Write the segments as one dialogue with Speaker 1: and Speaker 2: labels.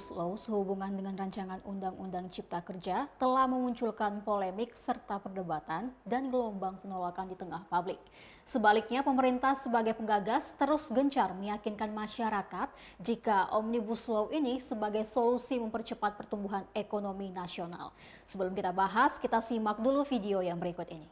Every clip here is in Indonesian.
Speaker 1: Omnibus Law sehubungan dengan rancangan Undang-Undang Cipta Kerja telah memunculkan polemik serta perdebatan dan gelombang penolakan di tengah publik. Sebaliknya, pemerintah sebagai penggagas terus gencar meyakinkan masyarakat jika Omnibus Law ini sebagai solusi mempercepat pertumbuhan ekonomi nasional. Sebelum kita bahas, kita simak dulu video yang berikut ini.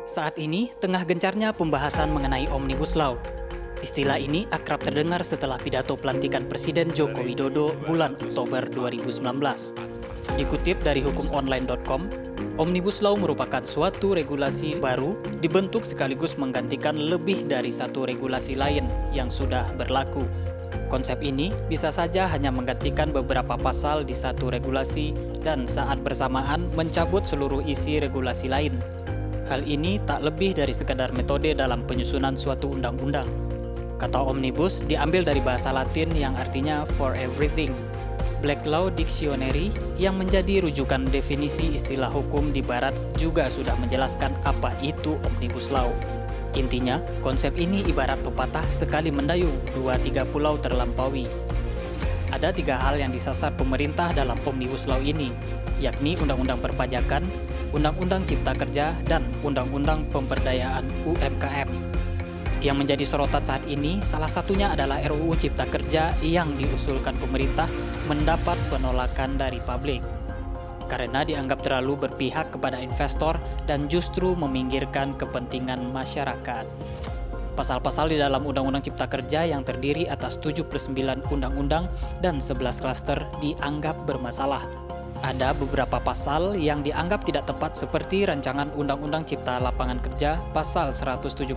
Speaker 2: Saat ini, tengah gencarnya pembahasan mengenai Omnibus Law. Istilah ini akrab terdengar setelah pidato pelantikan Presiden Joko Widodo bulan Oktober 2019. Dikutip dari hukumonline.com, Omnibus Law merupakan suatu regulasi baru dibentuk sekaligus menggantikan lebih dari satu regulasi lain yang sudah berlaku. Konsep ini bisa saja hanya menggantikan beberapa pasal di satu regulasi dan saat bersamaan mencabut seluruh isi regulasi lain. Hal ini tak lebih dari sekadar metode dalam penyusunan suatu undang-undang. Kata omnibus diambil dari bahasa Latin yang artinya for everything. Black Law Dictionary yang menjadi rujukan definisi istilah hukum di barat juga sudah menjelaskan apa itu Omnibus Law. Intinya, konsep ini ibarat pepatah sekali mendayung, 2-3 pulau terlampaui. Ada 3 hal yang disasar pemerintah dalam Omnibus Law ini, yakni Undang-Undang Perpajakan, Undang-Undang Cipta Kerja, dan Undang-Undang Pemberdayaan UMKM. Yang menjadi sorotan saat ini salah satunya adalah RUU Cipta Kerja yang diusulkan pemerintah mendapat penolakan dari publik karena dianggap terlalu berpihak kepada investor dan justru meminggirkan kepentingan masyarakat. Pasal-pasal di dalam Undang-Undang Cipta Kerja yang terdiri atas 79 undang-undang dan 11 klaster dianggap bermasalah. Ada beberapa pasal yang dianggap tidak tepat seperti rancangan Undang-Undang Cipta Lapangan Kerja pasal 170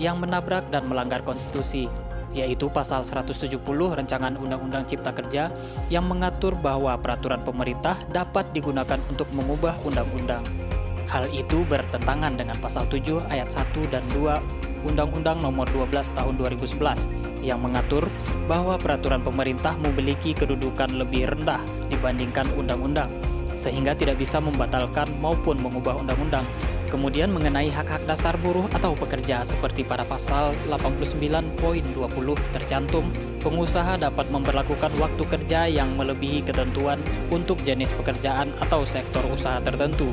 Speaker 2: yang menabrak dan melanggar konstitusi, yaitu pasal 170 rancangan Undang-Undang Cipta Kerja yang mengatur bahwa peraturan pemerintah dapat digunakan untuk mengubah undang-undang. Hal itu bertentangan dengan pasal 7 ayat 1 dan 2 Undang-Undang Nomor 12 Tahun 2011 yang mengatur bahwa peraturan pemerintah memiliki kedudukan lebih rendah dibandingkan undang-undang, sehingga tidak bisa membatalkan maupun mengubah undang-undang. Kemudian mengenai hak-hak dasar buruh atau pekerja seperti pada pasal 89.20 tercantum, pengusaha dapat memberlakukan waktu kerja yang melebihi ketentuan untuk jenis pekerjaan atau sektor usaha tertentu,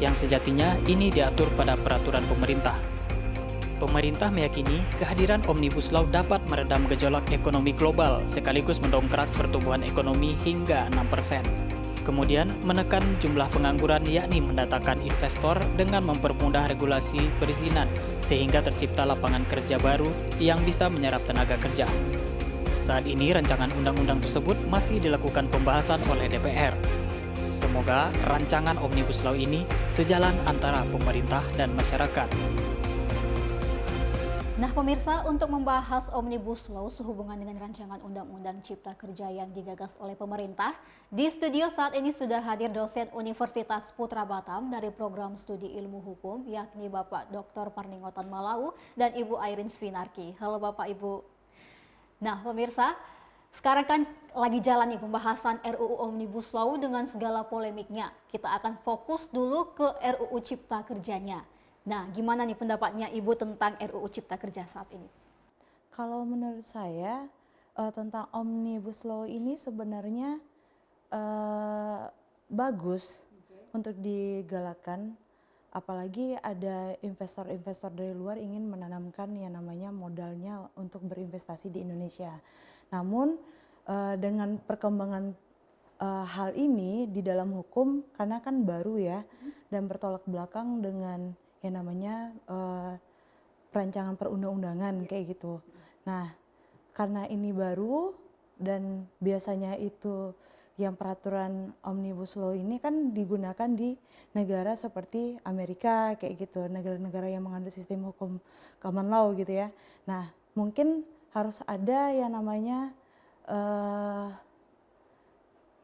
Speaker 2: yang sejatinya ini diatur pada peraturan pemerintah. Pemerintah meyakini kehadiran Omnibus Law dapat meredam gejolak ekonomi global sekaligus mendongkrak pertumbuhan ekonomi hingga 6%. Kemudian menekan jumlah pengangguran yakni mendatangkan investor dengan mempermudah regulasi perizinan sehingga tercipta lapangan kerja baru yang bisa menyerap tenaga kerja. Saat ini rancangan undang-undang tersebut masih dilakukan pembahasan oleh DPR. Semoga rancangan Omnibus Law ini sejalan antara pemerintah dan masyarakat.
Speaker 1: Nah pemirsa, untuk membahas Omnibus Law sehubungan dengan rancangan Undang-Undang Cipta Kerja yang digagas oleh pemerintah, di studio saat ini sudah hadir dosen Universitas Putra Batam dari program studi ilmu hukum, yakni Bapak Dr. Parningotan Malau dan Ibu Airin Svinarki. Halo Bapak Ibu. Nah pemirsa, sekarang kan lagi jalan nih pembahasan RUU Omnibus Law dengan segala polemiknya. Kita akan fokus dulu ke RUU Cipta Kerjanya. Nah, gimana nih pendapatnya Ibu tentang RUU Cipta Kerja saat ini?
Speaker 3: Kalau menurut saya tentang Omnibus Law ini sebenarnya bagus untuk digalakkan, apalagi ada investor-investor dari luar ingin menanamkan yang namanya modalnya untuk berinvestasi di Indonesia. Namun dengan perkembangan hal ini di dalam hukum karena kan baru ya dan bertolak belakang dengan yang namanya perancangan perundang-undangan kayak gitu. Nah, karena ini baru dan biasanya itu yang peraturan Omnibus Law ini kan digunakan di negara seperti Amerika kayak gitu, negara-negara yang mengandung sistem hukum common law gitu ya. Nah, mungkin harus ada yang namanya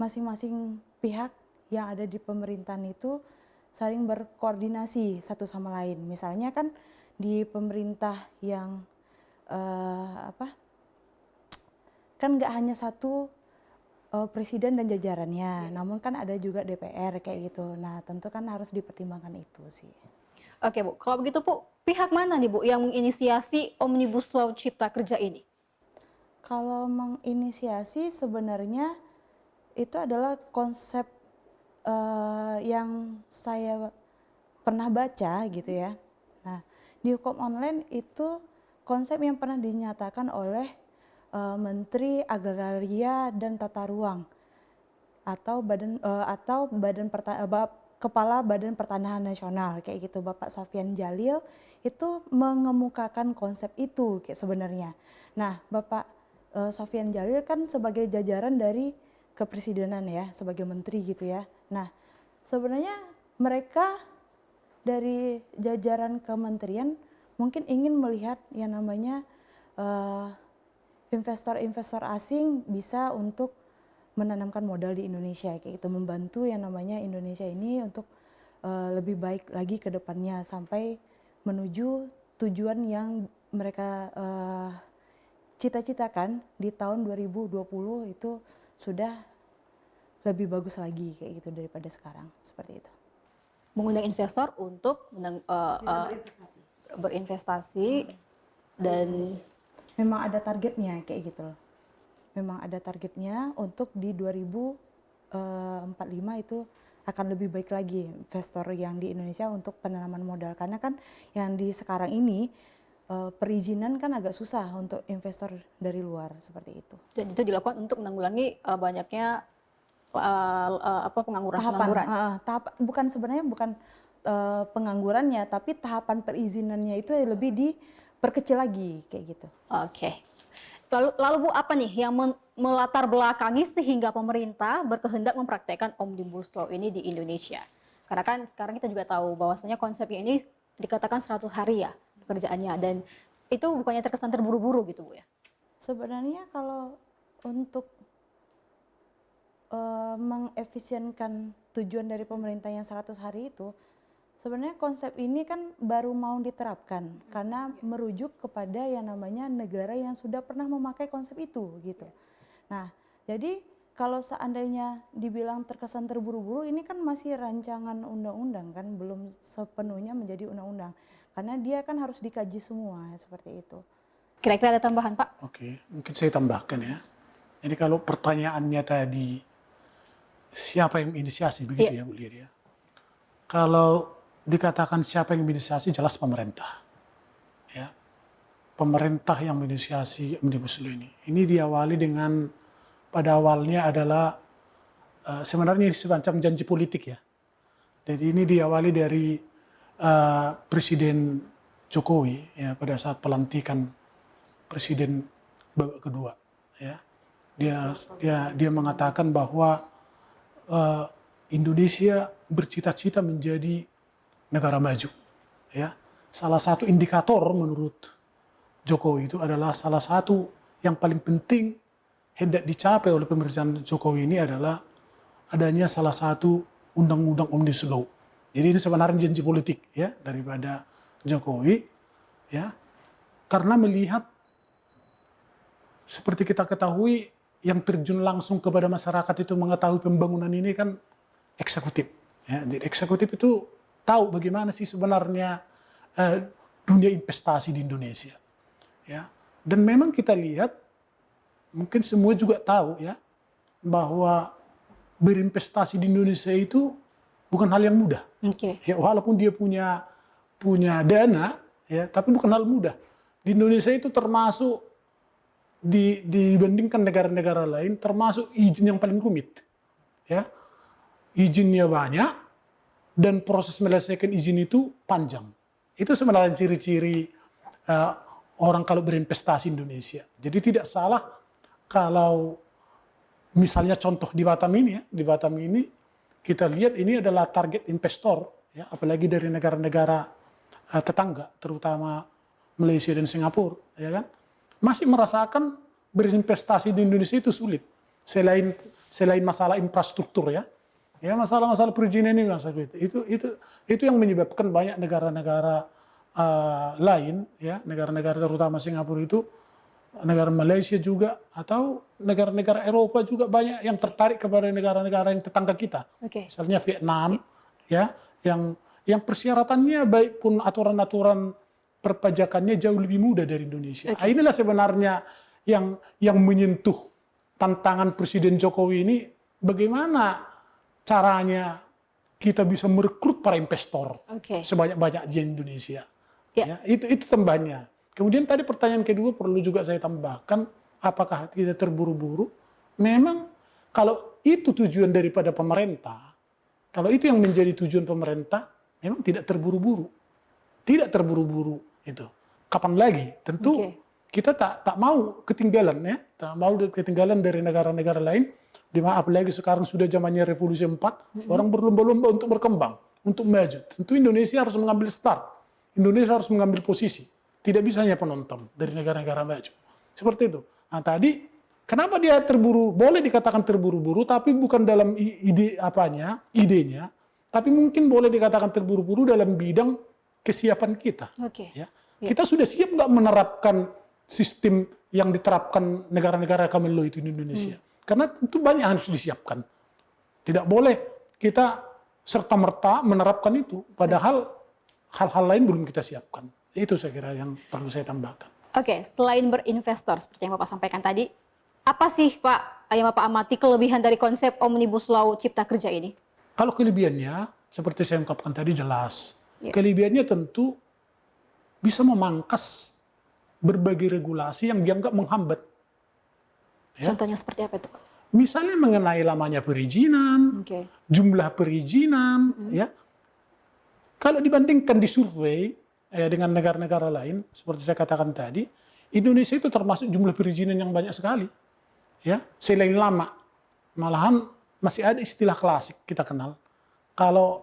Speaker 3: masing-masing pihak yang ada di pemerintahan itu saling berkoordinasi satu sama lain. Misalnya kan di pemerintah yang kan nggak hanya satu presiden dan jajarannya, namun kan ada juga DPR kayak gitu. Nah tentu kan harus dipertimbangkan itu sih.
Speaker 1: Oke Bu, kalau begitu Bu, pihak mana nih Bu yang menginisiasi Omnibus Law Cipta Kerja ini?
Speaker 3: Kalau menginisiasi sebenarnya itu adalah konsep yang saya pernah baca gitu ya. Nah, di hukum online itu konsep yang pernah dinyatakan oleh Menteri Agraria dan Tata Ruang atau Kepala Badan Pertanahan Nasional kayak gitu, Bapak Sofyan Djalil itu mengemukakan konsep itu sebenarnya. Nah, Bapak Sofyan Djalil kan sebagai jajaran dari kepresidenan ya, sebagai menteri gitu ya. Nah, sebenarnya mereka dari jajaran kementerian mungkin ingin melihat yang namanya investor-investor asing bisa untuk menanamkan modal di Indonesia kayak gitu, membantu yang namanya Indonesia ini untuk lebih baik lagi ke depannya sampai menuju tujuan yang mereka cita-citakan di tahun 2020 itu sudah lebih bagus lagi kayak gitu daripada sekarang, seperti itu.
Speaker 1: Mengundang investor untuk berinvestasi dan
Speaker 3: memang ada targetnya kayak gitu loh. Memang ada targetnya untuk di 2045 itu akan lebih baik lagi investor yang di Indonesia untuk penanaman modal, karena kan yang di sekarang ini perizinan kan agak susah untuk investor dari luar seperti itu.
Speaker 1: Dan itu dilakukan untuk menanggulangi banyaknya pengangguran.
Speaker 3: Sebenarnya bukan penganggurannya, tapi tahapan perizinannya itu lebih diperkecil lagi kayak gitu.
Speaker 1: Oke. Lalu Bu, apa nih yang melatar belakangi sehingga pemerintah berkehendak mempraktekkan Omnibus Law ini di Indonesia? Karena kan sekarang kita juga tahu bahwasanya konsepnya ini dikatakan 100 hari ya pekerjaannya, dan itu bukannya terkesan terburu-buru gitu Bu ya?
Speaker 3: Sebenarnya kalau untuk mengefisienkan tujuan dari pemerintah yang 100 hari itu, sebenarnya konsep ini kan baru mau diterapkan karena merujuk kepada yang namanya negara yang sudah pernah memakai konsep itu gitu. Nah, jadi kalau seandainya dibilang terkesan terburu-buru, ini kan masih rancangan undang-undang kan, belum sepenuhnya menjadi undang-undang. Karena dia kan harus dikaji semua seperti itu.
Speaker 1: Kira-kira ada tambahan Pak?
Speaker 4: Oke, mungkin saya tambahkan ya. Jadi kalau pertanyaannya tadi, siapa yang inisiasi begitu ya Bu Lydia? Kalau dikatakan siapa yang inisiasi, jelas pemerintah. Ya, pemerintah yang menginisiasi Omnibus Law ini. Ini diawali dengan pada awalnya adalah sebenarnya semacam janji politik ya. Jadi ini diawali dari Presiden Jokowi ya pada saat pelantikan Presiden babak kedua ya. Dia mengatakan bahwa Indonesia bercita-cita menjadi negara maju. Ya, salah satu indikator menurut Jokowi itu adalah salah satu yang paling penting hendak dicapai oleh pemerintahan Jokowi ini adalah adanya salah satu undang-undang Omnibus Law. Jadi ini sebenarnya janji politik ya daripada Jokowi ya, karena melihat seperti kita ketahui yang terjun langsung kepada masyarakat itu mengetahui pembangunan ini kan eksekutif. Ya, jadi eksekutif itu tahu bagaimana sih sebenarnya dunia investasi di Indonesia. Ya, dan memang kita lihat, mungkin semua juga tahu ya, bahwa berinvestasi di Indonesia itu bukan hal yang mudah.
Speaker 1: Okay.
Speaker 4: Ya, walaupun dia punya dana, ya, tapi bukan hal mudah. Di Indonesia itu termasuk dibandingkan negara-negara lain, termasuk izin yang paling rumit. Ya, izinnya banyak dan proses menyelesaikan izin itu panjang. Itu sebenarnya ciri-ciri orang kalau berinvestasi Indonesia. Jadi tidak salah kalau misalnya contoh di Batam ini ya, di Batam ini kita lihat ini adalah target investor ya, apalagi dari negara-negara tetangga terutama Malaysia dan Singapura ya kan, masih merasakan berinvestasi di Indonesia itu sulit selain masalah infrastruktur ya. Ya, masalah-masalah perizinan ini itu yang menyebabkan banyak negara-negara lain ya, negara-negara terutama Singapura itu, negara Malaysia juga atau negara-negara Eropa juga banyak yang tertarik kepada negara-negara yang tetangga kita.
Speaker 1: Okay.
Speaker 4: Misalnya Vietnam ya, yang persyaratannya baik pun aturan-aturan perpajakannya jauh lebih mudah dari Indonesia.
Speaker 1: Okay.
Speaker 4: Inilah sebenarnya yang menyentuh tantangan Presiden Jokowi ini, bagaimana caranya kita bisa merekrut para investor sebanyak-banyak di Indonesia. Ya, itu tambahnya. Kemudian tadi pertanyaan kedua perlu juga saya tambahkan, apakah kita terburu-buru? Memang kalau itu tujuan daripada pemerintah, kalau itu yang menjadi tujuan pemerintah, memang tidak terburu-buru. Tidak terburu-buru itu. Kapan lagi? Tentu kita tak mau ketinggalan, ya, tak mau ketinggalan dari negara-negara lain. Apalagi sekarang sudah zamannya revolusi 4, orang berlomba-lomba untuk berkembang, untuk maju. Tentu Indonesia harus mengambil start, Indonesia harus mengambil posisi. Tidak bisa hanya penonton dari negara-negara maju. Seperti itu. Nah tadi, kenapa dia terburu? Boleh dikatakan terburu-buru, tapi bukan dalam idenya, tapi mungkin boleh dikatakan terburu-buru dalam bidang kesiapan kita. Ya. Kita sudah siap nggak menerapkan sistem yang diterapkan negara-negara Common Law itu di Indonesia? Karena tentu banyak harus disiapkan. Tidak boleh kita serta-merta menerapkan itu, padahal hal-hal lain belum kita siapkan. Itu saya kira yang perlu saya tambahkan.
Speaker 1: Oke, selain berinvestor, seperti yang Bapak sampaikan tadi, apa sih Pak yang Bapak amati kelebihan dari konsep Omnibus Law Cipta Kerja ini?
Speaker 4: Kalau kelebihannya, seperti saya ungkapkan tadi jelas. Kelebihannya tentu bisa memangkas berbagai regulasi yang dianggap menghambat. Ya.
Speaker 1: Contohnya seperti apa itu?
Speaker 4: Misalnya mengenai lamanya perizinan, jumlah perizinan, ya. Kalau dibandingkan di survei dengan negara-negara lain, seperti saya katakan tadi, Indonesia itu termasuk jumlah perizinan yang banyak sekali, ya. Selain lama, malahan masih ada istilah klasik kita kenal. Kalau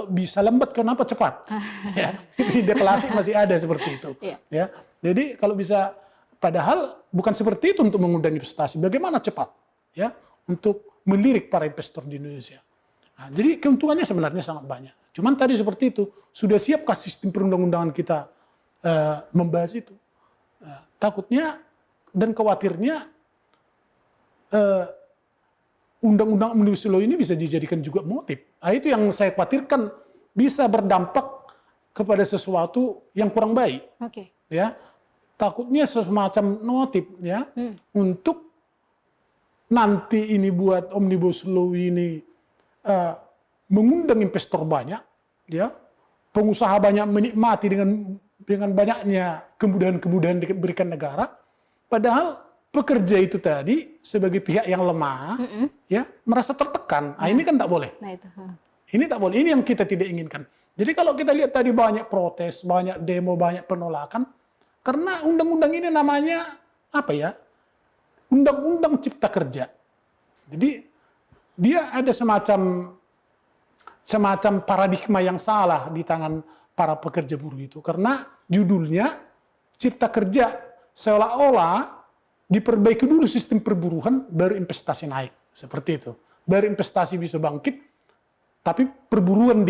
Speaker 4: bisa lambat, kenapa cepat? Ya, ide klasik masih ada seperti itu. Ya, jadi kalau bisa. Padahal bukan seperti itu untuk mengundang investasi. Bagaimana cepat, ya, untuk melirik para investor di Indonesia. Nah, jadi keuntungannya sebenarnya sangat banyak. Cuman tadi seperti itu, sudah siapkah sistem perundang-undangan kita membahas itu? Takutnya dan khawatirnya undang-undang Omnibus Law ini bisa dijadikan juga motif. Nah, itu yang saya khawatirkan bisa berdampak kepada sesuatu yang kurang baik. Ya. Takutnya semacam notif, ya, untuk nanti ini buat Omnibus Law ini mengundang investor banyak, ya, pengusaha banyak menikmati dengan banyaknya kemudahan-kemudahan diberikan negara, padahal pekerja itu tadi sebagai pihak yang lemah, ya, merasa tertekan. Nah, ini kan tak boleh. Ini tak boleh. Ini yang kita tidak inginkan. Jadi kalau kita lihat tadi banyak protes, banyak demo, banyak penolakan. Karena undang-undang ini namanya apa ya? Undang-undang Cipta Kerja. Jadi dia ada semacam paradigma yang salah di tangan para pekerja buruh itu. Karena judulnya Cipta Kerja, seolah-olah diperbaiki dulu sistem perburuhan baru investasi naik. Seperti itu. Baru investasi bisa bangkit, tapi perburuan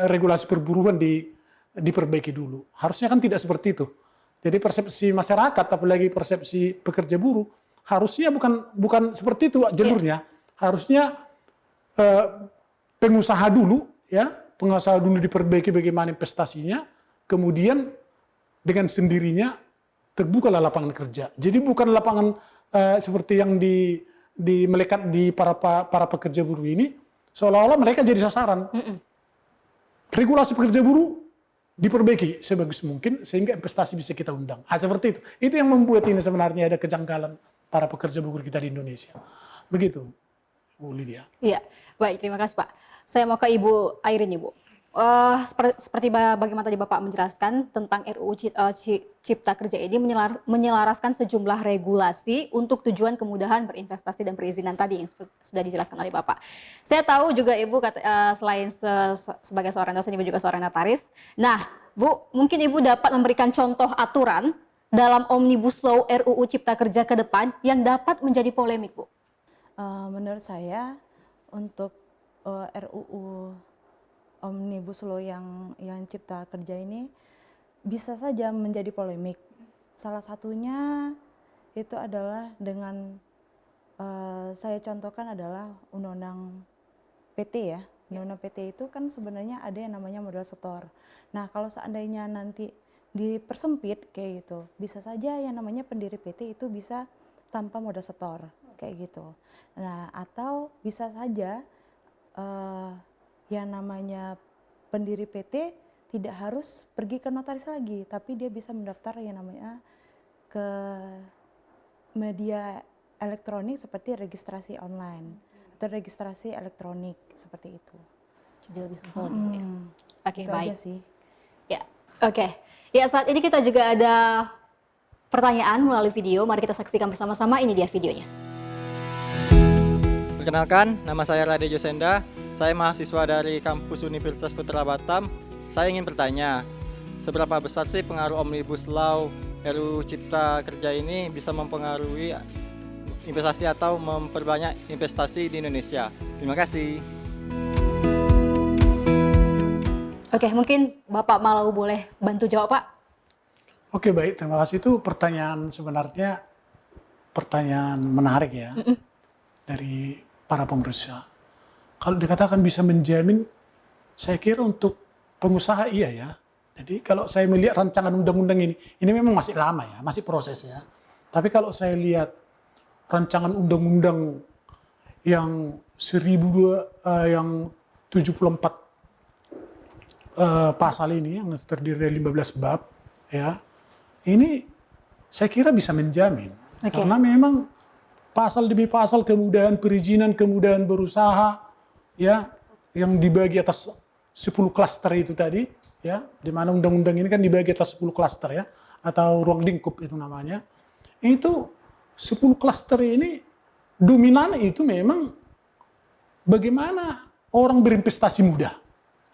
Speaker 4: regulasi perburuan diperbaiki dulu. Harusnya kan tidak seperti itu. Jadi persepsi masyarakat, apalagi persepsi pekerja buruh, harusnya bukan seperti itu jalurnya. Harusnya pengusaha dulu, ya, pengusaha dulu diperbaiki bagaimana investasinya, kemudian dengan sendirinya terbukalah lapangan kerja. Jadi bukan lapangan seperti yang melekat di para pekerja buruh ini, seolah-olah mereka jadi sasaran. Regulasi pekerja buruh diperbaiki sebagus mungkin sehingga investasi bisa kita undang. Seperti itu. Itu yang membuat ini sebenarnya ada kejanggalan para pekerja buruh kita di Indonesia. Begitu, Bu Lydia.
Speaker 1: Iya, baik, terima kasih Pak. Saya mau ke Ibu Airin, Ibu. Seperti bagaimana tadi Bapak menjelaskan tentang RUU Cipta Kerja ini menyelaraskan sejumlah regulasi untuk tujuan kemudahan berinvestasi dan perizinan tadi yang sudah dijelaskan oleh Bapak. Saya tahu juga Ibu selain sebagai seorang dosen, Ibu juga seorang notaris. Nah, Bu, mungkin Ibu dapat memberikan contoh aturan dalam Omnibus Law RUU Cipta Kerja ke depan yang dapat menjadi polemik, Bu?
Speaker 3: Menurut saya untuk RUU Omnibus Law yang Cipta Kerja ini bisa saja menjadi polemik. Salah satunya itu adalah dengan saya contohkan adalah Undang-Undang PT ya. Undang-Undang PT itu kan sebenarnya ada yang namanya modal setor. Nah, kalau seandainya nanti dipersempit kayak gitu. Bisa saja yang namanya pendiri PT itu bisa tanpa modal setor kayak gitu. Nah, atau bisa saja yang namanya pendiri PT tidak harus pergi ke notaris lagi, tapi dia bisa mendaftar yang namanya ke media elektronik seperti registrasi online atau registrasi elektronik seperti itu.
Speaker 1: Jadi lebih simpel gitu ya. Oke,
Speaker 3: Itu
Speaker 1: baik.
Speaker 3: aja sih.
Speaker 1: Ya, oke. Ya, saat ini kita juga ada pertanyaan melalui video. Mari kita saksikan bersama-sama. Ini dia videonya.
Speaker 5: Perkenalkan, nama saya Rade Josenda. Saya mahasiswa dari kampus Universitas Putra Batam. Saya ingin bertanya, seberapa besar sih pengaruh Omnibus Law RUU Cipta Kerja ini bisa mempengaruhi investasi atau memperbanyak investasi di Indonesia? Terima kasih.
Speaker 1: Oke, mungkin Bapak Malau boleh bantu jawab, Pak?
Speaker 4: Oke, baik, terima kasih. Itu pertanyaan sebenarnya pertanyaan menarik ya dari para pemeriksa. Kalau dikatakan bisa menjamin, saya kira untuk pengusaha iya ya. Jadi kalau saya melihat rancangan undang-undang ini memang masih lama ya, masih proses ya. Tapi kalau saya lihat rancangan undang-undang yang 74 pasal ini yang terdiri dari 15 bab ya, ini saya kira bisa menjamin. Karena memang pasal demi pasal kemudahan perizinan, kemudahan berusaha ya, yang dibagi atas 10 klaster itu tadi ya, di mana undang-undang ini kan dibagi atas 10 klaster ya, atau ruang lingkup itu namanya. Itu 10 klaster ini dominan itu memang bagaimana orang berinvestasi mudah.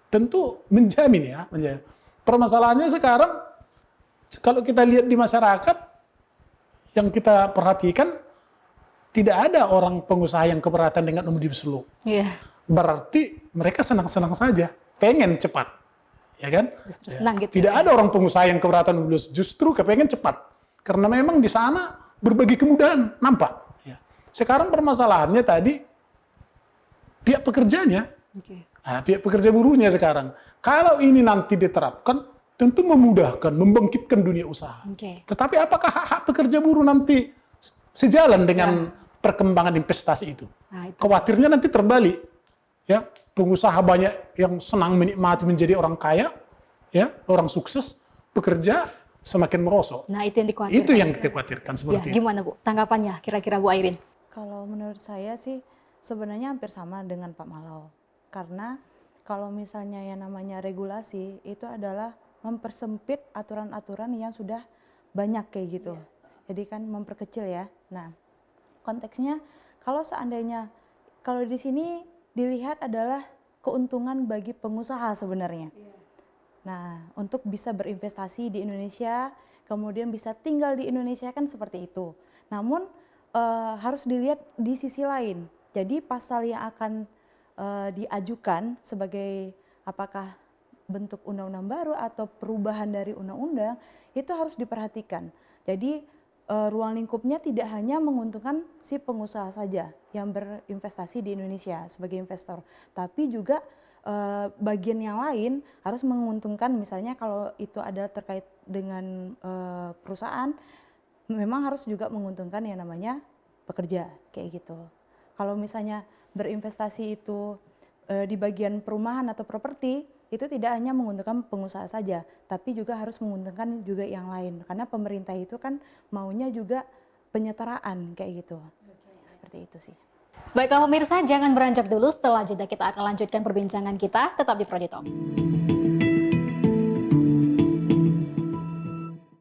Speaker 4: Tentu menjamin ya, menjamin. Permasalahannya sekarang kalau kita lihat di masyarakat yang kita perhatikan, tidak ada orang pengusaha yang keberatan dengan Omnibus Law.
Speaker 1: Iya.
Speaker 4: Berarti mereka senang-senang saja, pengen cepat, ya kan?
Speaker 1: Justru senang gitu.
Speaker 4: Tidak ada orang pengusaha yang keberatan Omnibus Law, justru kepengen cepat, karena memang di sana berbagi kemudahan, nampak. Ya. Sekarang permasalahannya tadi pihak pekerjanya. Nah, pihak pekerja buruhnya sekarang. Kalau ini nanti diterapkan, tentu memudahkan, membangkitkan dunia usaha. Tetapi apakah hak-hak pekerja buruh nanti sejalan dengan perkembangan investasi itu?
Speaker 1: Nah, itu.
Speaker 4: Khawatirnya nanti terbalik. Ya, pengusaha banyak yang senang menikmati menjadi orang kaya, ya, orang sukses, pekerja semakin merosot.
Speaker 1: Nah, itu yang dikhawatirkan.
Speaker 4: Itu yang kita khawatirkan seperti itu.
Speaker 1: Gimana, Bu? Tanggapannya kira-kira Bu Airin?
Speaker 3: Kalau menurut saya sih sebenarnya hampir sama dengan Pak Malau. Karena kalau misalnya yang namanya regulasi itu adalah mempersempit aturan-aturan yang sudah banyak kayak gitu. Jadi kan memperkecil ya. Nah, konteksnya kalau seandainya kalau di sini dilihat adalah keuntungan bagi pengusaha sebenarnya. Nah, untuk bisa berinvestasi di Indonesia, kemudian bisa tinggal di Indonesia kan seperti itu. Namun harus dilihat di sisi lain. Jadi pasal yang akan diajukan sebagai apakah bentuk undang-undang baru atau perubahan dari undang-undang itu harus diperhatikan. Jadi ruang lingkupnya tidak hanya menguntungkan si pengusaha saja yang berinvestasi di Indonesia sebagai investor, tapi juga bagian yang lain harus menguntungkan. Misalnya kalau itu ada terkait dengan perusahaan, memang harus juga menguntungkan yang namanya pekerja kayak gitu. Kalau misalnya berinvestasi itu di bagian perumahan atau properti, itu tidak hanya menguntungkan pengusaha saja, tapi juga harus menguntungkan juga yang lain. Karena pemerintah itu kan maunya juga penyetaraan kayak gitu. Seperti itu sih.
Speaker 1: Baiklah pemirsa, jangan beranjak dulu. Setelah jeda kita akan lanjutkan perbincangan kita. Tetap di Prodi Talk.